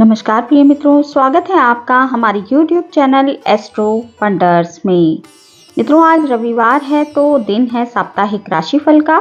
नमस्कार प्रिय मित्रों, स्वागत है आपका हमारे YouTube चैनल एस्ट्रो वंडर्स में। मित्रों, आज रविवार है तो दिन है साप्ताहिक राशिफल का।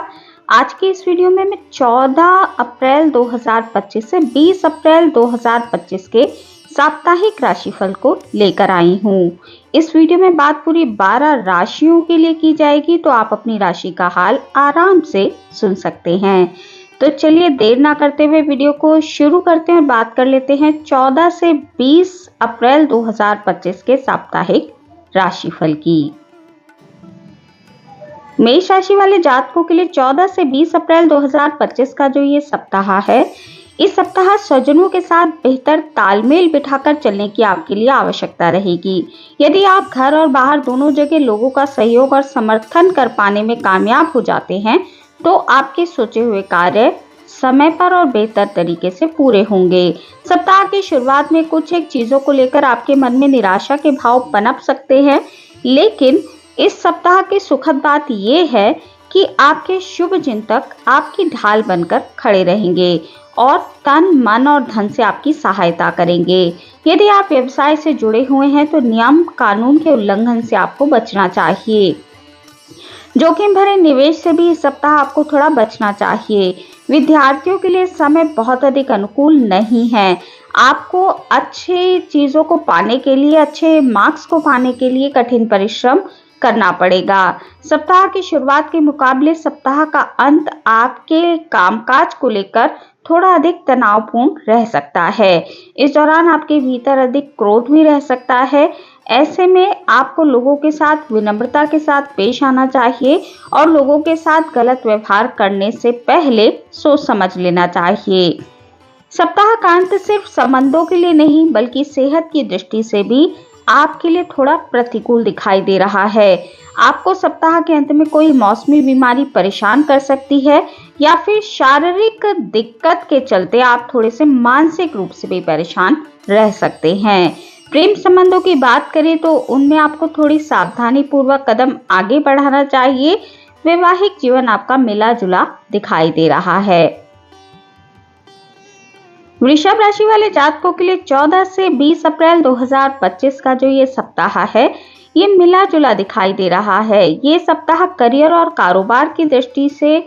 आज की इस वीडियो में मैं 14 अप्रैल 2025 से 20 अप्रैल 2025 के साप्ताहिक राशिफल को लेकर आई हूँ। इस वीडियो में बात पूरी 12 राशियों के लिए की जाएगी, तो आप अपनी राशि का हाल आराम से सुन सकते हैं। तो चलिए देर ना करते हुए वीडियो को शुरू करते हैं और बात कर लेते हैं 14 से 20 अप्रैल 2025 के साप्ताहिक राशिफल की। मेष राशि वाले जातकों के लिए 14 से 20 अप्रैल 2025 का जो ये सप्ताह है, इस सप्ताह स्वजनों के साथ बेहतर तालमेल बिठाकर चलने की आपके लिए आवश्यकता रहेगी। यदि आप घर और बाहर दोनों जगह लोगों का सहयोग और समर्थन कर पाने में कामयाब हो जाते हैं, तो आपके सोचे हुए कार्य समय पर और बेहतर तरीके से पूरे होंगे। सप्ताह की शुरुआत में कुछ एक चीजों को लेकर आपके मन में निराशा के भाव पनप सकते हैं, लेकिन इस सप्ताह की सुखद बात यह है कि आपके शुभ चिंतक आपकी ढाल बनकर खड़े रहेंगे और तन, मन और धन से आपकी सहायता करेंगे। यदि आप व्यवसाय से जुड़े हुए हैं तो नियम कानून के उल्लंघन से आपको बचना चाहिए। जोखिम भरे निवेश से भी इस सप्ताह आपको थोड़ा बचना चाहिए। विद्यार्थियों के लिए समय बहुत अधिक अनुकूल नहीं है। आपको अच्छी चीजों को पाने के लिए, अच्छे मार्क्स को पाने के लिए कठिन परिश्रम करना पड़ेगा। सप्ताह की शुरुआत के मुकाबले सप्ताह का अंत आपके कामकाज को लेकर थोड़ा अधिक तनावपूर्ण रह सकता है। इस दौरान आपके भीतर अधिक क्रोध भी रह सकता है। ऐसे में आपको लोगों के साथ विनम्रता के साथ पेश आना चाहिए और लोगों के साथ गलत व्यवहार करने से पहले सोच समझ लेना चाहिए। सप्ताह का अंत सिर्फ संबंधों के लिए नहीं बल्कि सेहत की दृष्टि से भी आपके लिए थोड़ा प्रतिकूल दिखाई दे रहा है। आपको सप्ताह के अंत में कोई मौसमी बीमारी परेशान कर सकती है या फिर शारीरिक दिक्कत के चलते आप थोड़े से मानसिक रूप से भी परेशान रह सकते हैं। प्रेम संबंधों की बात करें तो उनमें आपको थोड़ी सावधानी पूर्वक कदम आगे बढ़ाना चाहिए। वैवाहिक जीवन आपका मिला जुला दिखाई दे रहा है। वृषभ राशि वाले जातकों के लिए 14 से 20 अप्रैल 2025 का जो ये सप्ताह है, ये मिला जुला दिखाई दे रहा है। ये सप्ताह करियर और कारोबार की दृष्टि से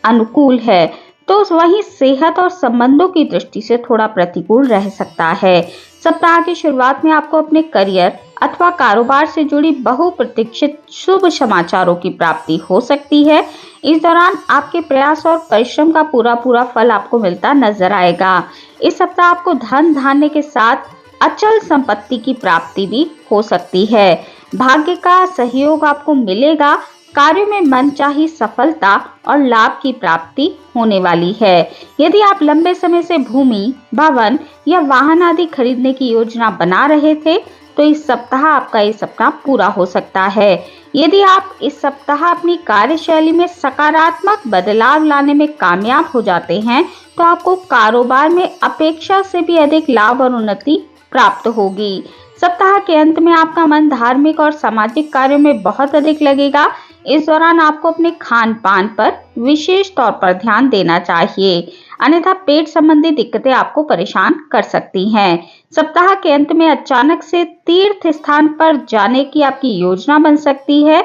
अनुकूल है, तो वहीं सेहत और संबंधों की दृष्टि से थोड़ा प्रतिकूल रह सकता है। सप्ताह की शुरुआत में आपको अपने करियर अथवा कारोबार से जुड़ी बहुप्रतीक्षित शुभ समाचारों की प्राप्ति हो सकती है। इस दौरान आपके प्रयास और परिश्रम का पूरा फल आपको मिलता नजर आएगा। इस सप्ताह आपको धन धान्य के साथ अचल संपत्ति की प्राप्ति भी हो सकती है। भाग्य का सहयोग आपको मिलेगा। कार्यों में मनचाही सफलता और लाभ की प्राप्ति होने वाली है। यदि आप लंबे समय से भूमि, भवन या वाहन आदि खरीदने की योजना बना रहे थे, तो इस सप्ताह आपका ये सपना पूरा हो सकता है। यदि आप इस सप्ताह अपनी कार्यशैली में सकारात्मक बदलाव लाने में कामयाब हो जाते हैं, तो आपको कारोबार में अपेक्षा से भी अधिक लाभ और उन्नति प्राप्त होगी। सप्ताह के अंत में आपका मन धार्मिक और सामाजिक कार्यों में बहुत अधिक लगेगा। इस दौरान आपको अपने खान पान पर विशेष तौर पर ध्यान देना चाहिए, अन्यथा पेट संबंधी दिक्कतें आपको परेशान कर सकती हैं। सप्ताह के अंत में अचानक से तीर्थ स्थान पर जाने की आपकी योजना बन सकती है।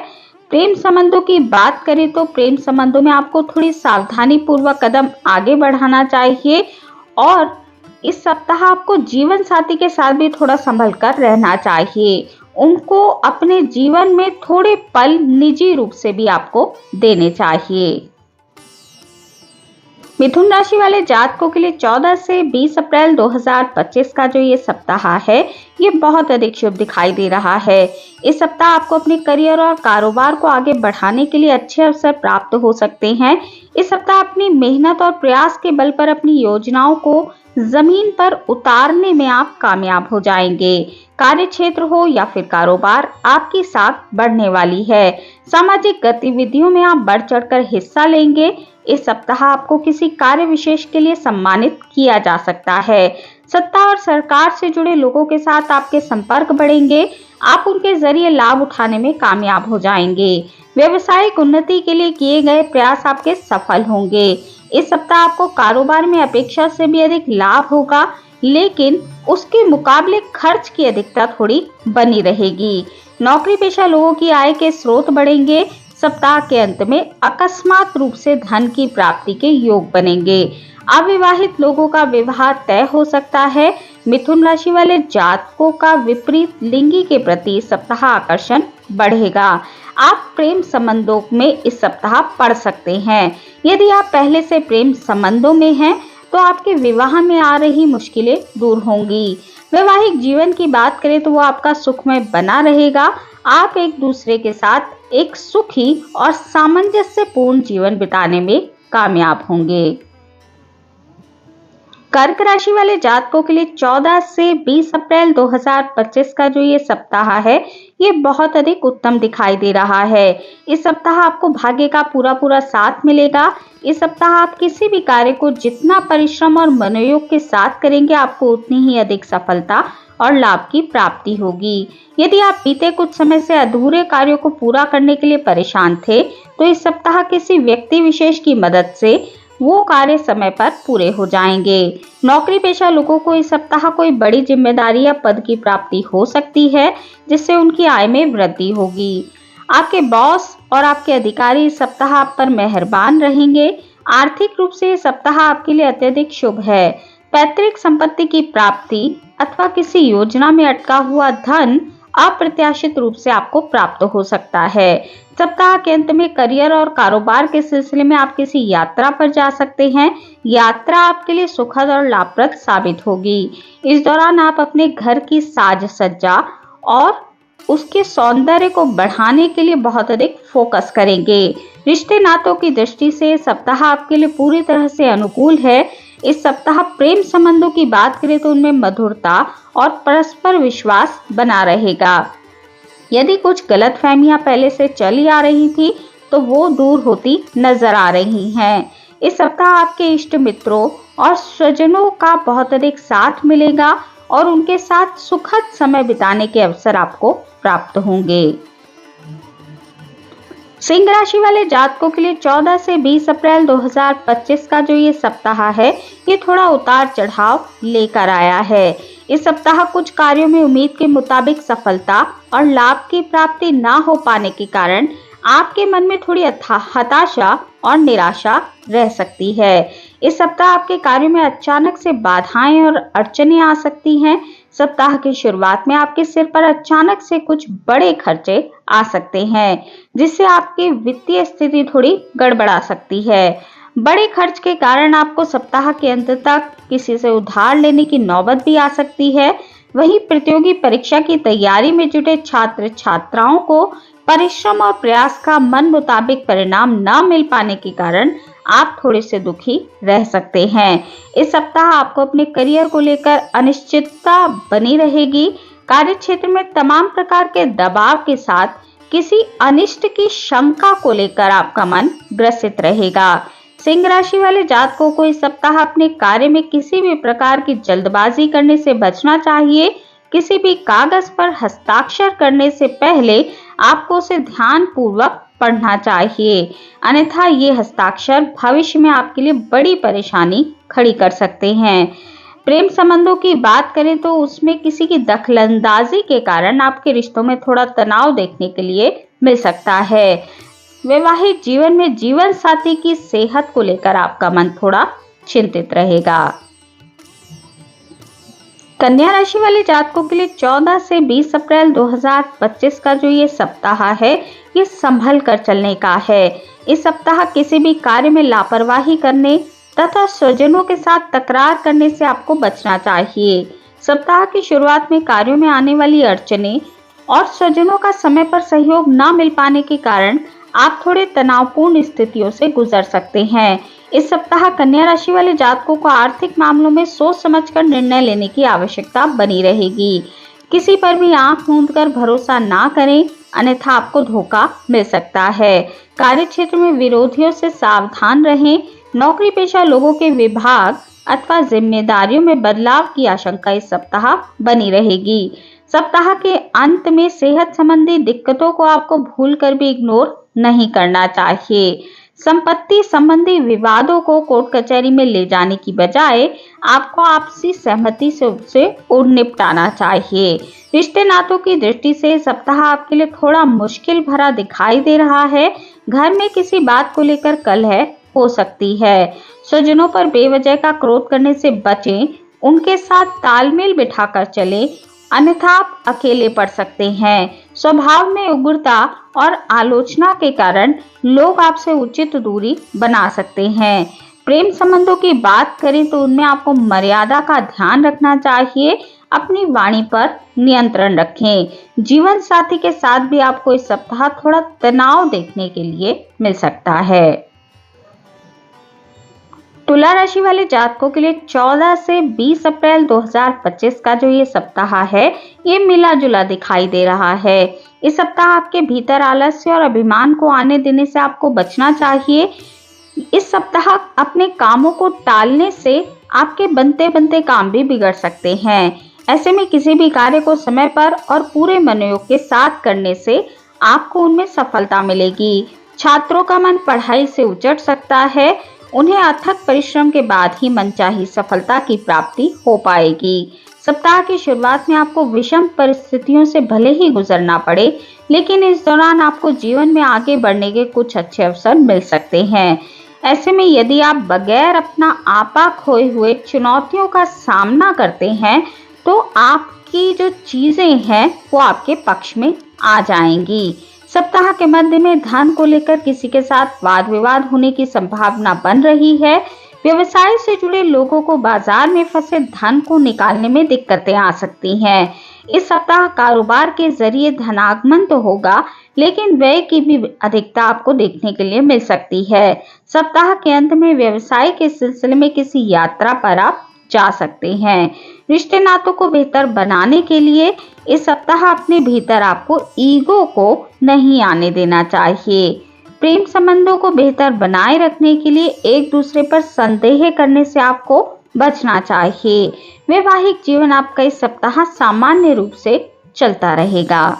प्रेम संबंधों की बात करें तो प्रेम संबंधों में आपको थोड़ी सावधानी पूर्वक कदम आगे बढ़ाना चाहिए और इस सप्ताह आपको जीवन साथी के साथ भी थोड़ा संभल कर रहना चाहिए। उनको अपने जीवन में थोड़े पल निजी रूप से भी आपको देने चाहिए। मिथुन राशि वाले जातकों के लिए 14 से 20 अप्रैल 2025 का जो ये सप्ताह है, ये बहुत अधिक शुभ दिखाई दे रहा है। इस सप्ताह आपको अपने करियर और कारोबार को आगे बढ़ाने के लिए अच्छे अवसर प्राप्त हो सकते हैं। इस सप्ताह अपनी मेहनत और प्रयास के बल पर अपनी योजनाओं को जमीन पर उतारने में आप कामयाब हो जाएंगे। कार्य क्षेत्र हो या फिर कारोबार, आपकी साख बढ़ने वाली है। सामाजिक गतिविधियों में आप बढ़ चढ़कर हिस्सा लेंगे। इस सप्ताह आपको किसी कार्य विशेष के लिए सम्मानित किया जा सकता है। सत्ता और सरकार से जुड़े लोगों के साथ आपके संपर्क बढ़ेंगे। आप उनके जरिए लाभ उठाने में कामयाब हो जाएंगे। व्यवसायिक उन्नति के लिए किए गए प्रयास आपके सफल होंगे। इस सप्ताह आपको कारोबार में अपेक्षा से भी अधिक लाभ होगा, लेकिन उसके मुकाबले खर्च की अधिकता थोड़ी बनी रहेगी। नौकरी पेशा लोगों की आय के स्रोत बढ़ेंगे। सप्ताह के अंत में अकस्मात रूप से धन की प्राप्ति के योग बनेंगे। अविवाहित लोगों का विवाह तय हो सकता है। मिथुन राशि वाले जातकों का विपरीत लिंगी के प्रति इस सप्ताह आकर्षण बढ़ेगा। आप प्रेम संबंधों में इस सप्ताह पड़ सकते हैं। यदि आप पहले से प्रेम संबंधों में हैं, तो आपके विवाह में आ रही मुश्किलें दूर होंगी। वैवाहिक जीवन की बात करें तो वो आपका सुखमय बना रहेगा। आप एक दूसरे के साथ एक सुखी और सामंजस्यपूर्ण जीवन बिताने में कामयाब होंगे। कर्क राशि वाले जातकों के लिए 14 से 20 अप्रैल 2025 का जो ये सप्ताह है, ये बहुत अधिक उत्तम दिखाई दे रहा है। इस सप्ताह आपको भाग्य का पूरा साथ मिलेगा। इस सप्ताह आप किसी भी कार्य को जितना परिश्रम और मनोयोग के साथ करेंगे, आपको उतनी ही अधिक सफलता और लाभ की प्राप्ति होगी। यदि आप बीते कुछ समय से अधूरे कार्यों को पूरा करने के लिए परेशान थे, तो इस सप्ताह किसी व्यक्ति विशेष की मदद से वो कार्य समय पर पूरे हो जाएंगे। नौकरी पेशा लोगों को इस सप्ताह कोई बड़ी जिम्मेदारी या पद की प्राप्ति हो सकती है, जिससे उनकी आय में वृद्धि होगी। आपके बॉस और आपके अधिकारी इस सप्ताह आप पर मेहरबान रहेंगे। आर्थिक रूप से ये सप्ताह आपके लिए अत्यधिक शुभ है। पैतृक संपत्ति की प्राप्ति अथवा किसी योजना में अटका हुआ धन अप्रत्याशित रूप से आपको प्राप्त हो सकता है। सप्ताह के अंत में करियर और कारोबार के सिलसिले में आप किसी यात्रा पर जा सकते हैं। यात्रा आपके लिए सुखद और लाभप्रद साबित होगी। इस दौरान आप अपने घर की साज सज्जा और उसके सौंदर्य को बढ़ाने के लिए बहुत अधिक फोकस करेंगे। रिश्ते नातों की दृष्टि से सप्ताह आपके लिए पूरी तरह से अनुकूल है। इस सप्ताह प्रेम संबंधों की बात करें तो उनमें मधुरता और परस्पर विश्वास बना रहेगा। यदि कुछ गलतफहमियां पहले से चली आ रही थी, तो वो दूर होती नजर आ रही हैं। इस सप्ताह आपके इष्ट मित्रों और स्वजनों का बहुत अधिक साथ मिलेगा और उनके साथ सुखद समय बिताने के अवसर आपको प्राप्त होंगे। सिंह राशि वाले जातकों के लिए 14 से 20 अप्रैल 2025 का जो ये सप्ताह है, ये थोड़ा उतार चढ़ाव लेकर आया है। इस सप्ताह कुछ कार्यों में उम्मीद के मुताबिक सफलता और लाभ की प्राप्ति ना हो पाने के कारण आपके मन में थोड़ी हताशा और निराशा रह सकती है। इस सप्ताह आपके कार्यों में अचानक से बाधाएं और अड़चनें आ सकती हैं। सप्ताह की शुरुआत में आपके सिर पर अचानक से कुछ बड़े खर्चे आ सकते हैं, जिससे आपकी वित्तीय स्थिति थोड़ी गड़बड़ा सकती है। बड़े खर्च के कारण आपको सप्ताह के अंत तक किसी से उधार लेने की नौबत भी आ सकती है। वहीं प्रतियोगी परीक्षा की तैयारी में जुटे छात्र छात्राओं को परिश्रम और प्रयास का मन मुताबिक परिणाम न मिल पाने के कारण आप थोड़े से दुखी रह सकते हैं। इस सप्ताह आपको अपने करियर को लेकर अनिश्चितता बनी रहेगी। कार्य क्षेत्र में तमाम प्रकार के दबाव के साथ किसी अनिष्ट की शंका को लेकर आपका मन ग्रसित रहेगा। सिंह राशि वाले जातकों को इस सप्ताह अपने कार्य में किसी भी प्रकार की जल्दबाजी करने से बचना चाहिए। किसी भी कागज पर हस्ताक्षर करने से पहले आपको उसे ध्यान पूर्वक पढ़ना चाहिए, अन्यथा ये हस्ताक्षर भविष्य में आपके लिए बड़ी परेशानी खड़ी कर सकते हैं। प्रेम संबंधों की बात करें तो उसमें किसी की दखलंदाजी के कारण आपके रिश्तों में थोड़ा तनाव देखने के लिए मिल सकता है। वैवाहिक जीवन में जीवन साथी की सेहत को लेकर आपका मन थोड़ा चिंतित रहेगा। कन्या राशि वाले जातकों के लिए 14 से 20 अप्रैल 2025 का जो ये सप्ताह है, ये संभल कर चलने का है। इस सप्ताह किसी भी कार्य में लापरवाही करने तथा स्वजनों के साथ तकरार करने से आपको बचना चाहिए। सप्ताह की शुरुआत में कार्यों में आने वाली अड़चनें और स्वजनों का समय पर सहयोग न मिल पाने के कारण आप थोड़े तनावपूर्ण स्थितियों से गुजर सकते हैं। इस सप्ताह कन्या राशि वाले जातकों को आर्थिक मामलों में सोच समझकर निर्णय लेने की आवश्यकता बनी रहेगी। किसी पर भी आंख मूंदकर भरोसा ना करें, अन्यथा आपको धोखा मिल सकता है। कार्य क्षेत्र में विरोधियों से सावधान रहें। नौकरी पेशा लोगों के विभाग अथवा जिम्मेदारियों में बदलाव की आशंका इस सप्ताह बनी रहेगी। सप्ताह के अंत में सेहत संबंधी दिक्कतों को आपको भूलकर भी इग्नोर नहीं करना चाहिए। संपत्ति संबंधी विवादों को कोर्ट कचहरी में ले जाने की बजाय आपको आपसी सहमति से उससे निपटाना चाहिए। रिश्ते नातों की दृष्टि से सप्ताह आपके लिए थोड़ा मुश्किल भरा दिखाई दे रहा है। घर में किसी बात को लेकर कलह हो सकती है। स्वजनों पर बेवजह का क्रोध करने से बचें, उनके साथ तालमेल बिठाकर चलें, अन्यथा आप अकेले पड़ सकते हैं। स्वभाव में उग्रता और आलोचना के कारण लोग आपसे उचित दूरी बना सकते हैं। प्रेम संबंधों की बात करें तो उनमें आपको मर्यादा का ध्यान रखना चाहिए। अपनी वाणी पर नियंत्रण रखें। जीवन साथी के साथ भी आपको इस सप्ताह थोड़ा तनाव देखने के लिए मिल सकता है। तुला राशि वाले जातकों के लिए 14 से 20 अप्रैल 2025 का जो ये सप्ताह है, ये मिला जुला दिखाई दे रहा है। इस सप्ताह आपके भीतर आलस्य और अभिमान को आने देने से आपको बचना चाहिए। इस सप्ताह अपने कामों को टालने से आपके बनते बनते काम भी बिगड़ सकते हैं। ऐसे में किसी भी कार्य को समय पर और पूरे मनोयोग के साथ करने से आपको उनमें सफलता मिलेगी। छात्रों का मन पढ़ाई से उचट सकता है। उन्हें अथक परिश्रम के बाद ही मनचाही सफलता की प्राप्ति हो पाएगी। सप्ताह की शुरुआत में आपको विषम परिस्थितियों से भले ही गुजरना पड़े, लेकिन इस दौरान आपको जीवन में आगे बढ़ने के कुछ अच्छे अवसर मिल सकते हैं। ऐसे में यदि आप बगैर अपना आपा खोए हुए चुनौतियों का सामना करते हैं, तो आपकी जो चीजें हैं वो आपके पक्ष में आ जाएंगी। सप्ताह के मध्य में धन को लेकर किसी के साथ वाद विवाद होने की संभावना बन रही है। व्यवसाय से जुड़े लोगों को बाजार में फंसे धन को निकालने में दिक्कतें आ सकती हैं। इस सप्ताह कारोबार के जरिए धनागमन तो होगा, लेकिन व्यय की भी अधिकता आपको देखने के लिए मिल सकती है। सप्ताह के अंत में व्यवसाय के सिलसिले में किसी यात्रा पर आप जा सकते हैं। रिश्ते नातों को बेहतर बनाने के लिए इस सप्ताह अपने भीतर आपको ईगो को नहीं आने देना चाहिए। प्रेम संबंधों को बेहतर बनाए रखने के लिए एक दूसरे पर संदेह करने से आपको बचना चाहिए। वैवाहिक जीवन आपका इस सप्ताह सामान्य रूप से चलता रहेगा।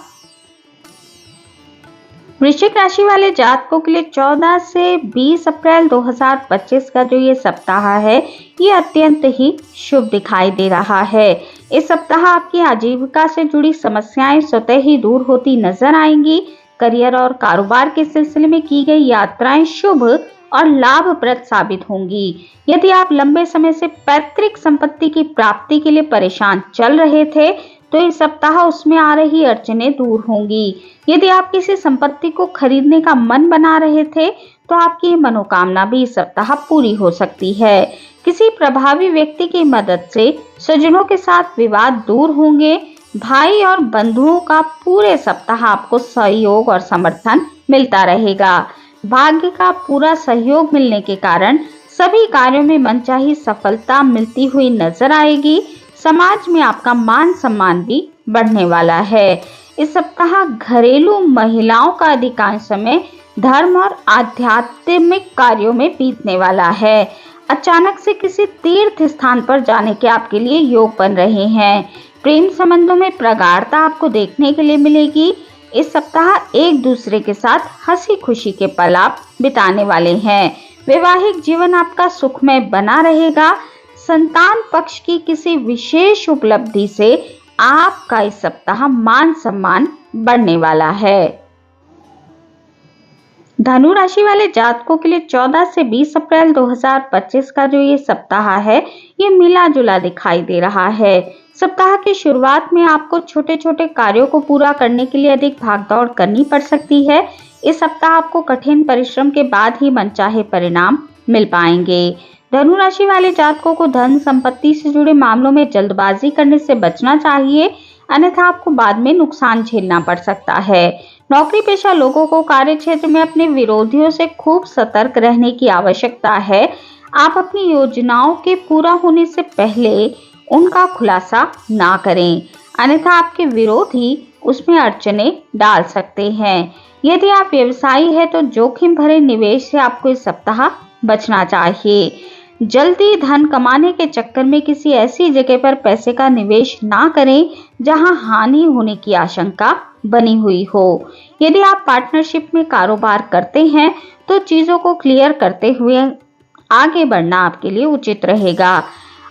वृश्चिक राशि वाले जातकों के लिए 14 से 20 अप्रैल 2025 का जो ये सप्ताह है, ये अत्यंत ही शुभ दिखाई दे रहा है। इस सप्ताह आपकी आजीविका से जुड़ी समस्याएं स्वतः ही दूर होती नजर आएंगी। करियर और कारोबार के सिलसिले में की गई यात्राएं शुभ और लाभप्रद साबित होंगी। यदि आप लंबे समय से पैतृक संपत्ति की प्राप्ति के लिए परेशान चल रहे थे, तो इस सप्ताह उसमें आ रही अड़चनें दूर होंगी। यदि आप किसी संपत्ति को खरीदने का मन बना रहे थे, तो आपकी मनोकामना भी इस सप्ताह पूरी हो सकती है। किसी प्रभावी व्यक्ति की मदद से स्वजनों के साथ विवाद दूर होंगे। भाई और बंधुओं का पूरे सप्ताह आपको सहयोग और समर्थन मिलता रहेगा। भाग्य का पूरा सहयोग मिलने के कारण सभी कार्यों में मनचाही सफलता मिलती हुई नजर आएगी। समाज में आपका मान सम्मान भी बढ़ने वाला है। इस सप्ताह घरेलू महिलाओं का अधिकांश समय धर्म और आध्यात्मिक कार्यों में बीतने वाला है। अचानक से किसी तीर्थ स्थान पर जाने के आपके लिए योग बन रहे हैं। प्रेम संबंधों में प्रगाढ़ता आपको देखने के लिए मिलेगी। इस सप्ताह एक दूसरे के साथ हंसी खुशी के पल आप बिताने वाले हैं। वैवाहिक जीवन आपका सुखमय बना रहेगा। संतान पक्ष की किसी विशेष उपलब्धि से आपका इस सप्ताह मान सम्मान बढ़ने वाला है। धनु राशि वाले जातकों के लिए 14 से 20 अप्रैल 2025 का जो ये सप्ताह है, ये मिला जुला दिखाई दे रहा है। सप्ताह की शुरुआत में आपको छोटे छोटे कार्यों को पूरा करने के लिए अधिक भागदौड़ करनी पड़ सकती है। इस सप्ताह आपको कठिन परिश्रम के बाद ही मनचाहे परिणाम मिल पाएंगे। धनु राशि वाले जातकों को धन संपत्ति से जुड़े मामलों में जल्दबाजी करने से बचना चाहिए, अन्यथा आपको बाद में नुकसान झेलना पड़ सकता है। नौकरी पेशा लोगों को कार्य क्षेत्र में अपने विरोधियों से खूब सतर्क रहने की आवश्यकता है। आप अपनी योजनाओं के पूरा होने से पहले उनका खुलासा ना करें, अन्यथा आपके विरोधी उसमें अड़चने डाल सकते हैं। यदि आप व्यवसायी हैं तो जोखिम भरे निवेश से आपको इस सप्ताह बचना चाहिए। जल्दी धन कमाने के चक्कर में किसी ऐसी जगह पर पैसे का निवेश ना करें जहां हानि होने की आशंका बनी हुई हो। यदि आप पार्टनरशिप में कारोबार करते हैं तो चीजों को क्लियर करते हुए आगे बढ़ना आपके लिए उचित रहेगा।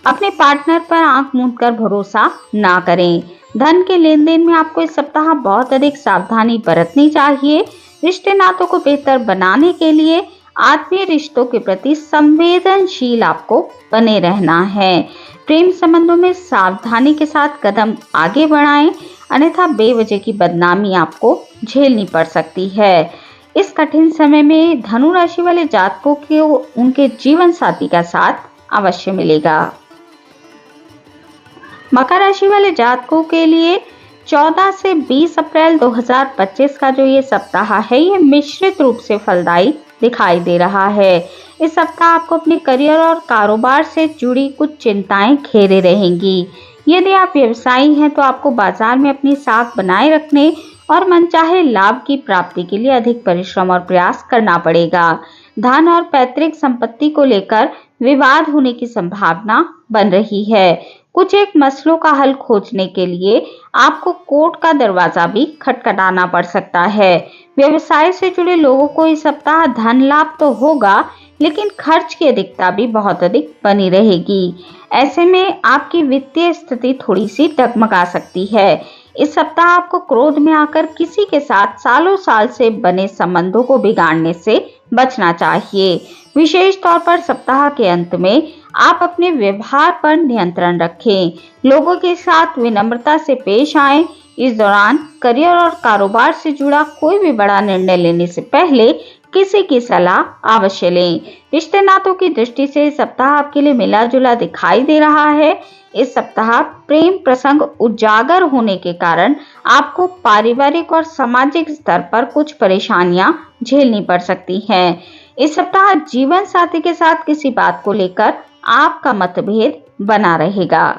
अपने पार्टनर पर आंख मूंद कर भरोसा ना करें। धन के लेन देन में आपको इस सप्ताह बहुत अधिक सावधानी बरतनी चाहिए। रिश्ते नातों को बेहतर बनाने के लिए आत्मीय रिश्तों के प्रति संवेदनशील आपको बने रहना है। प्रेम संबंधों में सावधानी के साथ कदम आगे बढ़ाएं, अन्यथा बेवजह की बदनामी आपको झेलनी पड़ सकती है। इस कठिन समय में धनु राशि वाले जातकों को उनके जीवन साथी का साथ अवश्य मिलेगा। मकर राशि वाले जातकों के लिए 14 से 20 अप्रैल 2025 का जो ये सप्ताह है, ये मिश्रित रूप से फलदायी दिखाई दे रहा है। इस सप्ताह आपको अपने करियर और कारोबार से जुड़ी कुछ चिंताएं घेरे रहेंगी। यदि आप व्यवसायी हैं तो आपको बाजार में अपनी साख बनाए रखने और मनचाहे लाभ की प्राप्ति के लिए अधिक परिश्रम और प्रयास करना पड़ेगा। धन और पैतृक संपत्ति को लेकर विवाद होने की संभावना बन रही है। कुछ एक मसलों का हल खोजने के लिए आपको कोर्ट का दरवाजा भी खटखटाना पड़ सकता है। व्यवसाय से जुड़े लोगों को इस सप्ताह धन लाभ तो होगा, लेकिन खर्च की अधिकता भी बहुत अधिक बनी रहेगी। ऐसे में आपकी वित्तीय स्थिति थोड़ी सी डगमगा सकती है। इस सप्ताह आपको क्रोध में आकर किसी के साथ सालों साल से बने संबंधों को बिगाड़ने से बचना चाहिए। विशेष तौर पर सप्ताह के अंत में आप अपने व्यवहार पर नियंत्रण रखें। लोगों के साथ विनम्रता से पेश आएं। इस दौरान करियर और कारोबार से जुड़ा कोई भी बड़ा निर्णय लेने से पहले किसी की सलाह अवश्य लें। रिश्ते नातों की दृष्टि से सप्ताह आपके लिए मिला जुला दिखाई दे रहा है। इस सप्ताह प्रेम प्रसंग उजागर होने के कारण आपको पारिवारिक और सामाजिक स्तर पर कुछ परेशानियां झेलनी पड़ सकती हैं। इस सप्ताह जीवन साथी के साथ किसी बात को लेकर आपका मतभेद बना रहेगा।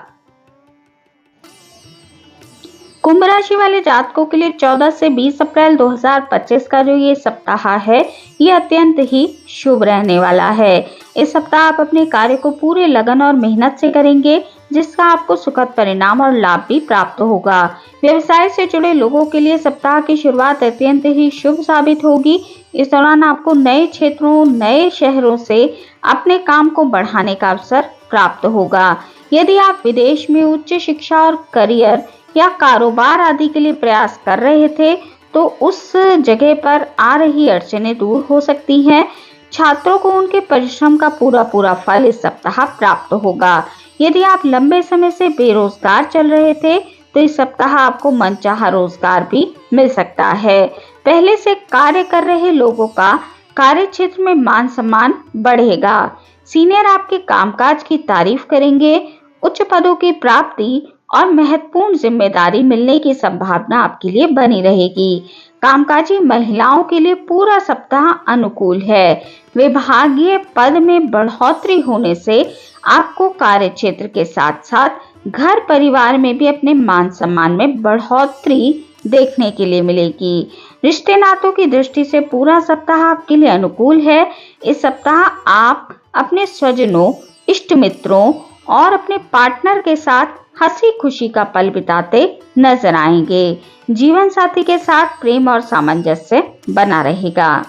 कुंभ राशि वाले जातकों के लिए 14 से 20 अप्रैल 2025 का जो ये सप्ताह है, ये अत्यंत ही शुभ रहने वाला है। इस सप्ताह आप अपने कार्य को पूरे लगन और मेहनत से करेंगे, जिसका आपको सुखद परिणाम और लाभ भी प्राप्त होगा। व्यवसाय से जुड़े लोगों के लिए सप्ताह की शुरुआत अत्यंत ही शुभ साबित होगी। इस दौरान आपको नए क्षेत्रों, नए शहरों से अपने काम को बढ़ाने का अवसर प्राप्त होगा। यदि आप विदेश में उच्च शिक्षा और करियर या कारोबार आदि के लिए प्रयास कर रहे थे, तो उस जगह पर आ रही अड़चनें दूर हो सकती हैं। छात्रों को उनके परिश्रम का पूरा फल इस सप्ताह प्राप्त होगा। यदि आप लंबे समय से बेरोजगार चल रहे थे, तो इस सप्ताह आपको मनचाहा रोजगार भी मिल सकता है। पहले से कार्य कर रहे लोगों का कार्य क्षेत्र में मान सम्मान बढ़ेगा। सीनियर आपके कामकाज की तारीफ करेंगे। उच्च पदों की प्राप्ति और महत्वपूर्ण जिम्मेदारी मिलने की संभावना आपके लिए बनी रहेगी। कामकाजी महिलाओं के लिए पूरा सप्ताह अनुकूल है। विभागीय पद में बढ़ोतरी होने से आपको कार्य क्षेत्र के साथ साथ घर परिवार में भी अपने मान सम्मान में बढ़ोतरी देखने के लिए मिलेगी। रिश्ते नातों की दृष्टि से पूरा सप्ताह आपके लिए अनुकूल है। इस सप्ताह आप अपने स्वजनों, इष्ट मित्रों और अपने पार्टनर के साथ हंसी खुशी का पल बिताते नजर आएंगे। जीवन साथी के साथ प्रेम और सामंजस्य बना रहेगा।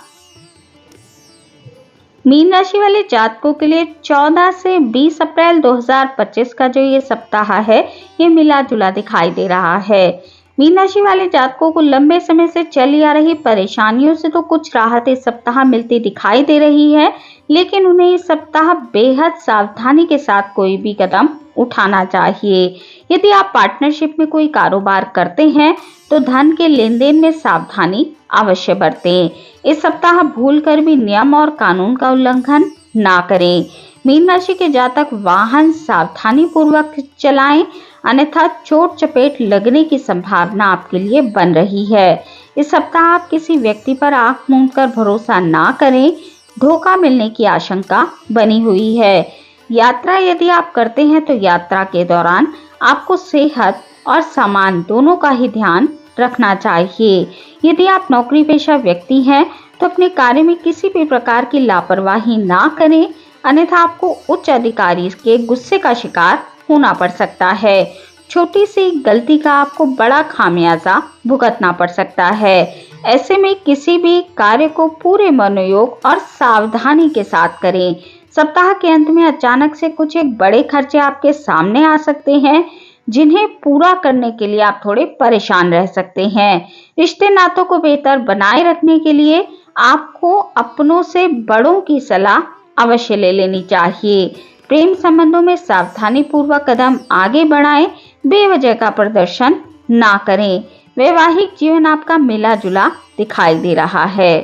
मीन राशि वाले जातकों के लिए 14 से 20 अप्रैल 2025 का जो ये सप्ताह है, ये मिला जुला दिखाई दे रहा है। मीन राशि वाले जातकों को लंबे समय से चली आ रही परेशानियों से तो कुछ राहत इस सप्ताह मिलती दिखाई दे रही है, लेकिन उन्हें इस सप्ताह बेहद सावधानी के साथ कोई भी कदम उठाना चाहिए। यदि आप पार्टनरशिप में कोई कारोबार करते हैं, तो धन के लेन देन में सावधानी अवश्य बरतें। इस सप्ताह भूलकर भी नियम और कानून का उल्लंघन ना करें। मीन राशि के जातक वाहन सावधानी पूर्वक चलाएं, अन्यथा चोट चपेट लगने की संभावना आपके लिए बन रही है। इस सप्ताह आप किसी व्यक्ति पर आंख मूंदकर भरोसा ना करें, धोखा मिलने की आशंका बनी हुई है। यात्रा यदि आप करते हैं, तो यात्रा के दौरान आपको सेहत और सामान दोनों का ही ध्यान रखना चाहिए। यदि आप नौकरी पेशा व्यक्ति हैं, तो अपने कार्य में किसी भी प्रकार की लापरवाही ना करें। अन्यथा आपको उच्च अधिकारी के गुस्से का शिकार होना पड़ सकता है। छोटी सी गलती का आपको बड़ा खामियाजा भुगतना पड़ सकता है। ऐसे में किसी भी कार्य को पूरे मनोयोग और सावधानी के साथ करें। सप्ताह के अंत में अचानक से कुछ एक बड़े खर्चे आपके सामने आ सकते हैं, जिन्हें पूरा करने के लिए आप थोड़े परेशान रह सकते हैं। रिश्ते नातों को बेहतर बनाए रखने के लिए आपको अपनों से बड़ों की सलाह अवश्य ले लेनी चाहिए। प्रेम संबंधों में सावधानी पूर्वक कदम आगे बढ़ाएं, बेवजह का प्रदर्शन ना करें। वैवाहिक जीवन आपका मिला जुला दिखाई दे रहा है।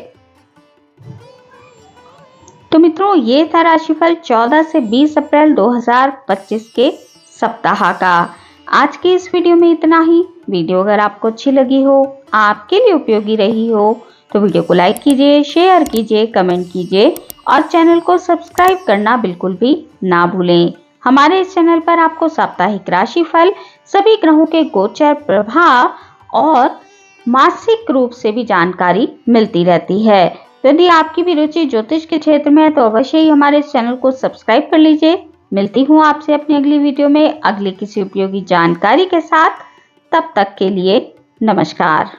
तो मित्रों, ये था राशिफल 14 से 20 अप्रैल 2025 के सप्ताह का। आज की इस वीडियो में इतना ही। वीडियो अगर आपको अच्छी लगी हो, आपके लिए उपयोगी रही हो, तो वीडियो को लाइक कीजिए, शेयर कीजिए, कमेंट कीजिए और चैनल को सब्सक्राइब करना बिल्कुल भी ना भूलें। हमारे इस चैनल पर आपको साप्ताहिक राशिफल, सभी ग्रहों के गोचर प्रभाव और मासिक रूप से भी जानकारी मिलती रहती है। तो यदि आपकी भी रुचि ज्योतिष के क्षेत्र में है तो अवश्य ही हमारे इस चैनल को सब्सक्राइब कर लीजिए। मिलती हूँ आपसे अपनी अगली वीडियो में अगली किसी उपयोगी जानकारी के साथ। तब तक के लिए नमस्कार।